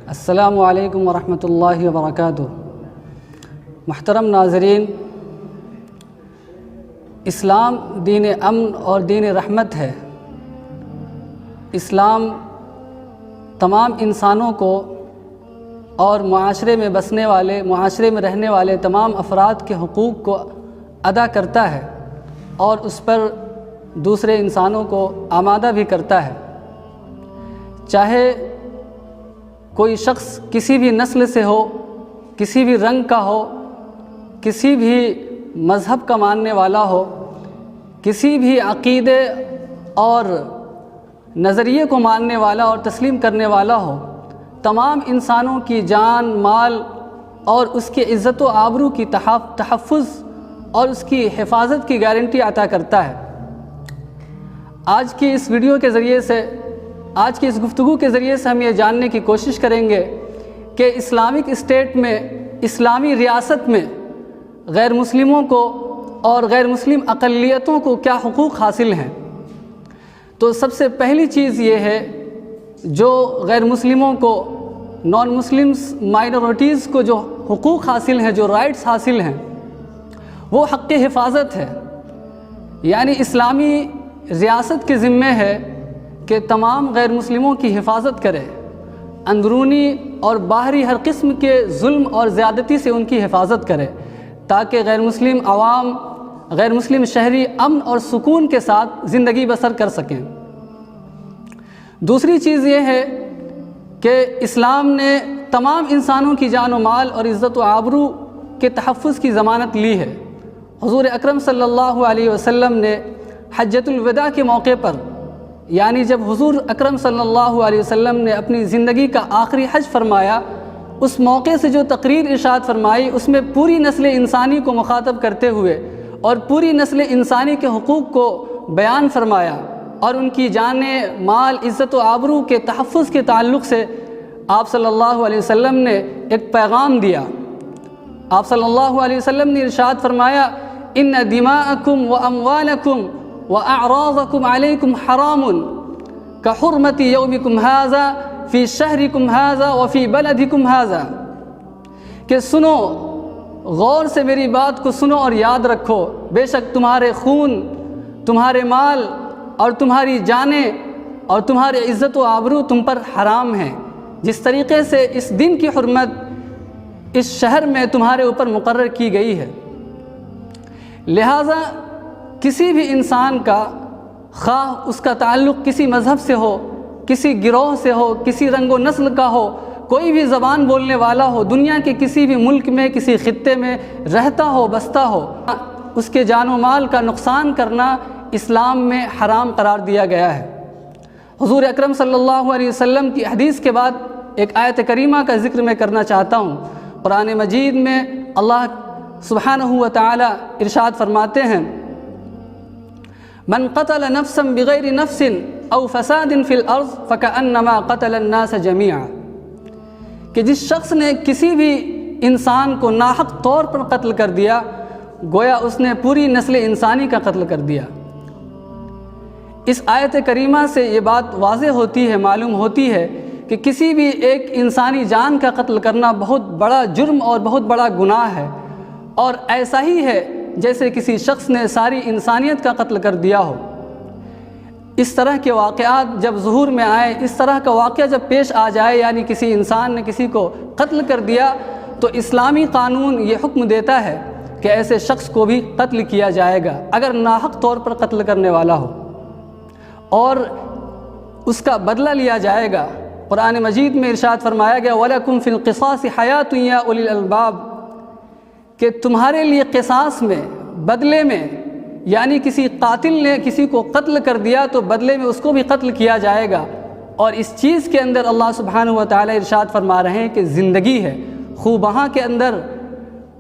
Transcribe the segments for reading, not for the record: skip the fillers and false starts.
السلام علیکم ورحمۃ اللہ وبرکاتہ۔ محترم ناظرین، اسلام دین امن اور دین رحمت ہے۔ اسلام تمام انسانوں کو اور معاشرے میں بسنے والے، معاشرے میں رہنے والے تمام افراد کے حقوق کو ادا کرتا ہے اور اس پر دوسرے انسانوں کو آمادہ بھی کرتا ہے۔ چاہے کوئی شخص کسی بھی نسل سے ہو، کسی بھی رنگ کا ہو، کسی بھی مذہب کا ماننے والا ہو، کسی بھی عقیدے اور نظریے کو ماننے والا اور تسلیم کرنے والا ہو، تمام انسانوں کی جان، مال اور اس کی عزت و آبرو کی تحفظ اور اس کی حفاظت کی گارنٹی عطا کرتا ہے۔ آج کی اس ویڈیو کے ذریعے سے، آج کی اس گفتگو کے ذریعے سے ہم یہ جاننے کی کوشش کریں گے کہ اسلامک اسٹیٹ میں، اسلامی ریاست میں غیر مسلموں کو اور غیر مسلم اقلیتوں کو کیا حقوق حاصل ہیں۔ تو سب سے پہلی چیز یہ ہے، جو غیر مسلموں کو، نان مسلمس، مائنورٹیز کو جو حقوق حاصل ہیں، جو رائٹس حاصل ہیں، وہ حق حفاظت ہے۔ یعنی اسلامی ریاست کے ذمہ ہے کہ تمام غیر مسلموں کی حفاظت کرے، اندرونی اور باہری ہر قسم کے ظلم اور زیادتی سے ان کی حفاظت کرے، تاکہ غیر مسلم عوام، غیر مسلم شہری امن اور سکون کے ساتھ زندگی بسر کر سکیں۔ دوسری چیز یہ ہے کہ اسلام نے تمام انسانوں کی جان و مال اور عزت و آبرو کے تحفظ کی ضمانت لی ہے۔ حضور اکرم صلی اللہ علیہ وسلم نے حجۃ الوداع کے موقع پر، یعنی جب حضور اکرم صلی اللہ علیہ وسلم نے اپنی زندگی کا آخری حج فرمایا، اس موقع سے جو تقریر ارشاد فرمائی، اس میں پوری نسل انسانی کو مخاطب کرتے ہوئے اور پوری نسل انسانی کے حقوق کو بیان فرمایا اور ان کی جانیں، مال، عزت و آبرو کے تحفظ کے تعلق سے آپ صلی اللہ علیہ وسلم نے ایک پیغام دیا۔ آپ صلی اللہ علیہ وسلم نے ارشاد فرمایا، ان دماءکم و اموالکم وَأَعْرَاضَكُمْ عَلَيْكُمْ حَرَامٌ كَحُرْمَةِ يَوْمِكُمْ هَذَا فِي شَهْرِكُمْ هَذَا وَفِي بَلَدِكُمْ هَذَا، کہ سنو، غور سے میری بات کو سنو اور یاد رکھو، بے شک تمہارے خون، تمہارے مال اور تمہاری جانیں اور تمہاری عزت و آبرو تم پر حرام ہیں، جس طریقے سے اس دن کی حرمت اس شہر میں تمہارے اوپر مقرر کی گئی ہے۔ لہٰذا کسی بھی انسان کا، خواہ اس کا تعلق کسی مذہب سے ہو، کسی گروہ سے ہو، کسی رنگ و نسل کا ہو، کوئی بھی زبان بولنے والا ہو، دنیا کے کسی بھی ملک میں، کسی خطے میں رہتا ہو، بستا ہو، اس کے جان و مال کا نقصان کرنا اسلام میں حرام قرار دیا گیا ہے۔ حضور اکرم صلی اللہ علیہ وسلم کی حدیث کے بعد ایک آیت کریمہ کا ذکر میں کرنا چاہتا ہوں۔ قرآن مجید میں اللہ سبحانہ و تعالی ارشاد فرماتے ہیں، من قتل نفسا بغیر نفس او فساد فی الارض فکأنما قتل الناس جميعا، کہ جس شخص نے کسی بھی انسان کو ناحق طور پر قتل کر دیا، گویا اس نے پوری نسل انسانی کا قتل کر دیا۔ اس آیت کریمہ سے یہ بات واضح ہوتی ہے، معلوم ہوتی ہے کہ کسی بھی ایک انسانی جان کا قتل کرنا بہت بڑا جرم اور بہت بڑا گناہ ہے، اور ایسا ہی ہے جیسے کسی شخص نے ساری انسانیت کا قتل کر دیا ہو۔ اس طرح کے واقعات جب ظہور میں آئے، اس طرح کا واقعہ جب پیش آ جائے، یعنی کسی انسان نے کسی کو قتل کر دیا، تو اسلامی قانون یہ حکم دیتا ہے کہ ایسے شخص کو بھی قتل کیا جائے گا اگر ناحق طور پر قتل کرنے والا ہو، اور اس کا بدلہ لیا جائے گا۔ قرآن مجید میں ارشاد فرمایا گیا، وَلَكُمْ فِي الْقِصَاصِ حَيَاةٌ يَا أُولِي الْأَلْبَابِ، کہ تمہارے لیے قصاص میں، بدلے میں، یعنی کسی قاتل نے کسی کو قتل کر دیا تو بدلے میں اس کو بھی قتل کیا جائے گا، اور اس چیز کے اندر اللہ سبحانہ و تعالی ارشاد فرما رہے ہیں کہ زندگی ہے، خوبہاں کے اندر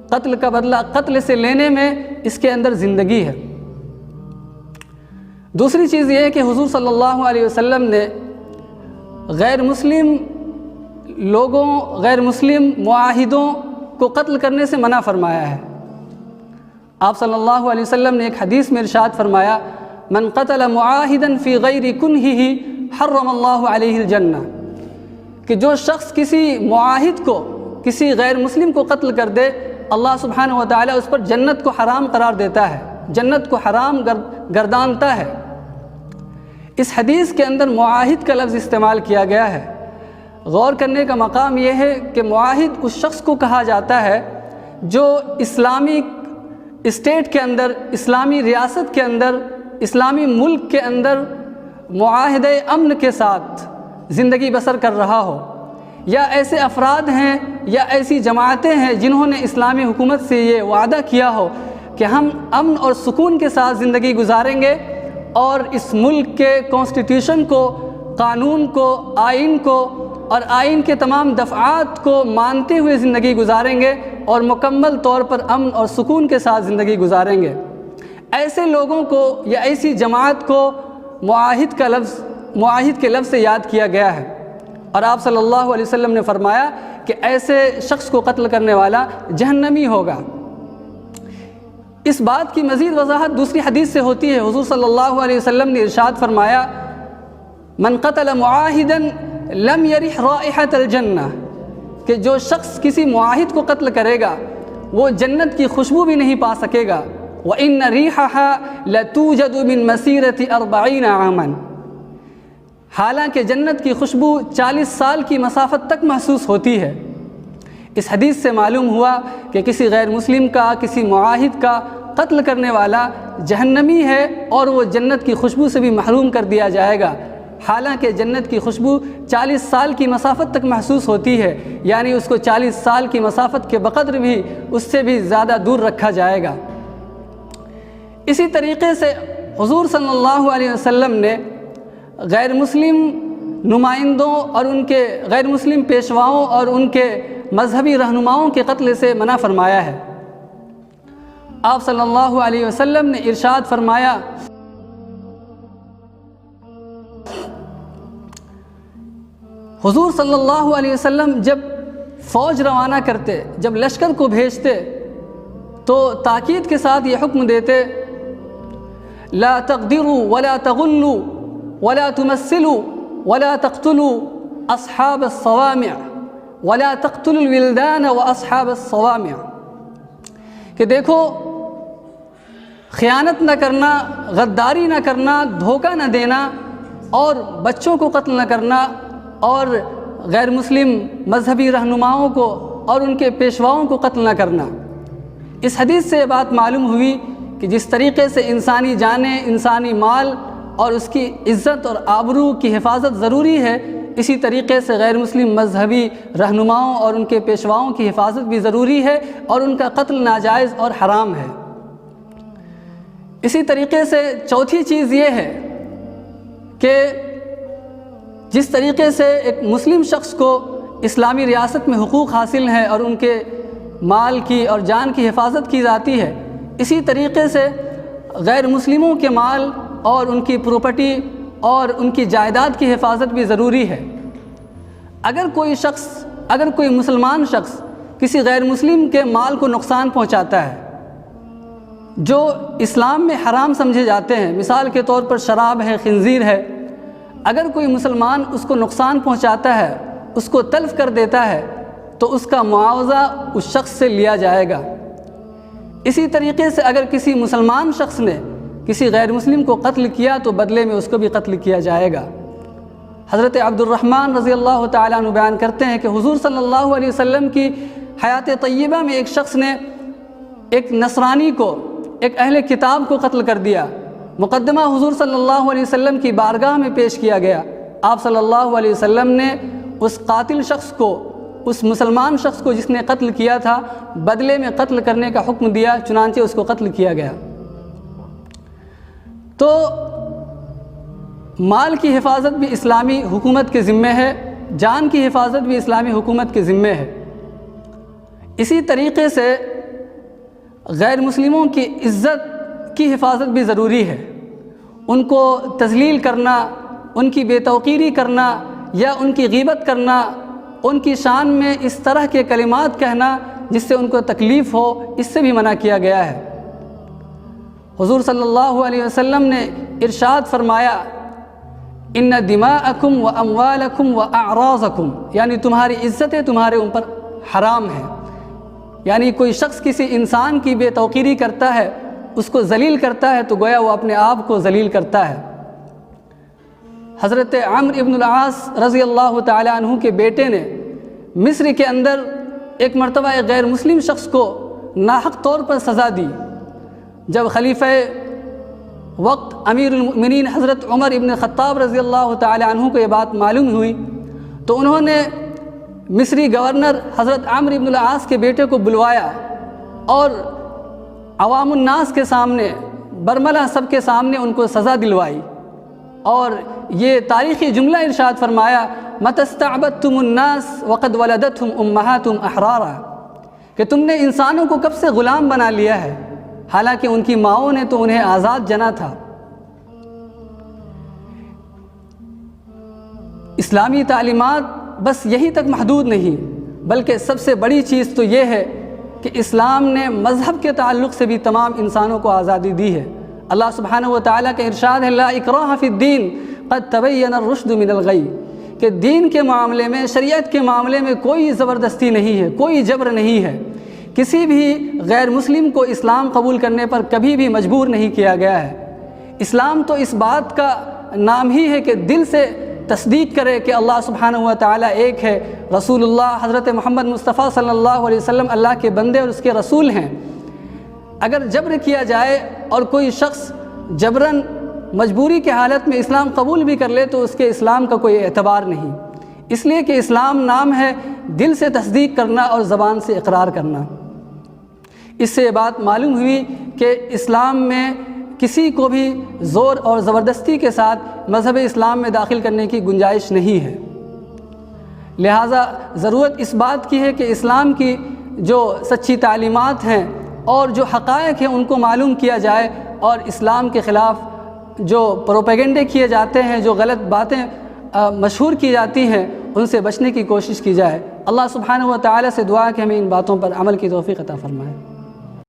قتل کا بدلہ قتل سے لینے میں اس کے اندر زندگی ہے۔ دوسری چیز یہ ہے کہ حضور صلی اللہ علیہ وسلم نے غیر مسلم لوگوں، غیر مسلم معاہدوں کو قتل کرنے سے منع فرمایا ہے۔ آپ صلی اللہ علیہ وسلم نے ایک حدیث میں ارشاد فرمایا، من قتل معاہدا فی غیر کنہہ حرم اللہ علیہ الجنہ، کہ جو شخص کسی معاہد کو، کسی غیر مسلم کو قتل کر دے، اللہ سبحانہ و تعالیٰ اس پر جنت کو حرام قرار دیتا ہے، جنت کو حرام گردانتا ہے۔ اس حدیث کے اندر معاہد کا لفظ استعمال کیا گیا ہے۔ غور کرنے کا مقام یہ ہے کہ معاہد اس شخص کو کہا جاتا ہے جو اسلامی اسٹیٹ کے اندر، اسلامی ریاست کے اندر، اسلامی ملک کے اندر معاہدہ امن کے ساتھ زندگی بسر کر رہا ہو، یا ایسے افراد ہیں یا ایسی جماعتیں ہیں جنہوں نے اسلامی حکومت سے یہ وعدہ کیا ہو کہ ہم امن اور سکون کے ساتھ زندگی گزاریں گے اور اس ملک کے کانسٹیٹیوشن کو، قانون کو، آئین کو اور آئین کے تمام دفعات کو مانتے ہوئے زندگی گزاریں گے اور مکمل طور پر امن اور سکون کے ساتھ زندگی گزاریں گے۔ ایسے لوگوں کو یا ایسی جماعت کو معاہد کے لفظ سے یاد کیا گیا ہے، اور آپ صلی اللہ علیہ وسلم نے فرمایا کہ ایسے شخص کو قتل کرنے والا جہنمی ہوگا۔ اس بات کی مزید وضاحت دوسری حدیث سے ہوتی ہے۔ حضور صلی اللہ علیہ وسلم نے ارشاد فرمایا، من قتل معاہدا لم یرح رائحۃ الجنہ، کہ جو شخص کسی معاہد کو قتل کرے گا وہ جنت کی خوشبو بھی نہیں پا سکے گا۔ وَإِنَّ رِيحَهَا لَتُوجَدُ مِن مَسِيرَةِ 40 عَامًا، حالانکہ جنت کی خوشبو 40 سال کی مسافت تک محسوس ہوتی ہے۔ اس حدیث سے معلوم ہوا کہ کسی غیر مسلم کا، کسی معاہد کا قتل کرنے والا جہنمی ہے اور وہ جنت کی خوشبو سے بھی محروم کر دیا جائے گا، حالانکہ جنت کی خوشبو 40 سال کی مسافت تک محسوس ہوتی ہے، یعنی اس کو 40 سال کی مسافت کے بقدر بھی اس سے بھی زیادہ دور رکھا جائے گا۔ اسی طریقے سے حضور صلی اللہ علیہ وسلم نے غیر مسلم نمائندوں اور ان کے غیر مسلم پیشواؤں اور ان کے مذہبی رہنماؤں کے قتل سے منع فرمایا ہے۔ آپ صلی اللہ علیہ وسلم نے ارشاد فرمایا، حضور صلی اللہ علیہ وسلم جب فوج روانہ کرتے، جب لشکر کو بھیجتے تو تاکید کے ساتھ یہ حکم دیتے، لا تغدروا ولا تغلوا ولا تمثلوا ولا تقتلوا اصحاب الصوامع ولا تقتلوا الولدان واصحاب الصوامع، کہ دیکھو خیانت نہ کرنا، غداری نہ کرنا، دھوکہ نہ دینا اور بچوں کو قتل نہ کرنا اور غیر مسلم مذہبی رہنماؤں کو اور ان کے پیشواؤں کو قتل نہ کرنا۔ اس حدیث سے یہ بات معلوم ہوئی کہ جس طریقے سے انسانی جانیں، انسانی مال اور اس کی عزت اور آبرو کی حفاظت ضروری ہے، اسی طریقے سے غیر مسلم مذہبی رہنماؤں اور ان کے پیشواؤں کی حفاظت بھی ضروری ہے اور ان کا قتل ناجائز اور حرام ہے۔ اسی طریقے سے چوتھی چیز یہ ہے کہ جس طریقے سے ایک مسلم شخص کو اسلامی ریاست میں حقوق حاصل ہیں اور ان کے مال کی اور جان کی حفاظت کی جاتی ہے، اسی طریقے سے غیر مسلموں کے مال اور ان کی پراپرٹی اور ان کی جائیداد کی حفاظت بھی ضروری ہے۔ اگر کوئی مسلمان شخص کسی غیر مسلم کے مال کو نقصان پہنچاتا ہے جو اسلام میں حرام سمجھے جاتے ہیں، مثال کے طور پر شراب ہے، خنزیر ہے، اگر کوئی مسلمان اس کو نقصان پہنچاتا ہے، اس کو تلف کر دیتا ہے تو اس کا معاوضہ اس شخص سے لیا جائے گا۔ اسی طریقے سے اگر کسی مسلمان شخص نے کسی غیر مسلم کو قتل کیا تو بدلے میں اس کو بھی قتل کیا جائے گا۔ حضرت عبد الرحمن رضی اللہ تعالیٰ عنہ بیان کرتے ہیں کہ حضور صلی اللہ علیہ وسلم کی حیات طیبہ میں ایک شخص نے ایک نصرانی کو، ایک اہل کتاب کو قتل کر دیا۔ مقدمہ حضور صلی اللہ علیہ وسلم کی بارگاہ میں پیش کیا گیا۔ آپ صلی اللہ علیہ وسلم نے اس قاتل شخص کو، اس مسلمان شخص کو جس نے قتل کیا تھا، بدلے میں قتل کرنے کا حکم دیا، چنانچہ اس کو قتل کیا گیا۔ تو مال کی حفاظت بھی اسلامی حکومت کے ذمہ ہے، جان کی حفاظت بھی اسلامی حکومت کے ذمہ ہے۔ اسی طریقے سے غیر مسلموں کی عزت کی حفاظت بھی ضروری ہے۔ ان کو تذلیل کرنا، ان کی بے توقیری کرنا یا ان کی غیبت کرنا، ان کی شان میں اس طرح کے کلمات کہنا جس سے ان کو تکلیف ہو، اس سے بھی منع کیا گیا ہے۔ حضور صلی اللہ علیہ وسلم نے ارشاد فرمایا ان دماءکم و اموالکم و اعراضکم، یعنی تمہاری عزتیں تمہارے اوپر حرام ہیں. یعنی کوئی شخص کسی انسان کی بے توقیری کرتا ہے، اس کو ذلیل کرتا ہے، تو گویا وہ اپنے آپ کو ذلیل کرتا ہے. حضرت عمرو ابن العاص رضی اللہ تعالی عنہ کے بیٹے نے مصر کے اندر ایک مرتبہ ایک غیر مسلم شخص کو ناحق طور پر سزا دی. جب خلیفہ وقت امیر المؤمنین حضرت عمر ابن خطاب رضی اللہ تعالی عنہ کو یہ بات معلوم ہوئی تو انہوں نے مصری گورنر حضرت عمرو ابن العاص کے بیٹے کو بلوایا اور عوام الناس کے سامنے، برملا سب کے سامنے ان کو سزا دلوائی، اور یہ تاریخی جملہ ارشاد فرمایا متی استعبدتم الناس وقد ولدتهم امہاتهم احرارا، کہ تم نے انسانوں کو کب سے غلام بنا لیا ہے، حالانکہ ان کی ماؤں نے تو انہیں آزاد جنا تھا. اسلامی تعلیمات بس یہی تک محدود نہیں، بلکہ سب سے بڑی چیز تو یہ ہے کہ اسلام نے مذہب کے تعلق سے بھی تمام انسانوں کو آزادی دی ہے. اللہ سبحانہ و تعالیٰ کا ارشاد ہے لا اکراہ فی الدین قد تبین الرشد من الغی، کہ دین کے معاملے میں، شریعت کے معاملے میں کوئی زبردستی نہیں ہے، کوئی جبر نہیں ہے. کسی بھی غیر مسلم کو اسلام قبول کرنے پر کبھی بھی مجبور نہیں کیا گیا ہے. اسلام تو اس بات کا نام ہی ہے کہ دل سے تصدیق کرے کہ اللہ سبحانہ و تعالیٰ ایک ہے، رسول اللہ حضرت محمد مصطفیٰ صلی اللہ علیہ وسلم اللہ کے بندے اور اس کے رسول ہیں. اگر جبر کیا جائے اور کوئی شخص جبراً مجبوری کے حالت میں اسلام قبول بھی کر لے تو اس کے اسلام کا کوئی اعتبار نہیں، اس لیے کہ اسلام نام ہے دل سے تصدیق کرنا اور زبان سے اقرار کرنا. اس سے یہ بات معلوم ہوئی کہ اسلام میں کسی کو بھی زور اور زبردستی کے ساتھ مذہب اسلام میں داخل کرنے کی گنجائش نہیں ہے. لہٰذا ضرورت اس بات کی ہے کہ اسلام کی جو سچی تعلیمات ہیں اور جو حقائق ہیں ان کو معلوم کیا جائے، اور اسلام کے خلاف جو پروپیگنڈے کیے جاتے ہیں، جو غلط باتیں مشہور کی جاتی ہیں، ان سے بچنے کی کوشش کی جائے. اللہ سبحانہ و تعالیٰ سے دعا کہ ہمیں ان باتوں پر عمل کی توفیق عطا فرمائے.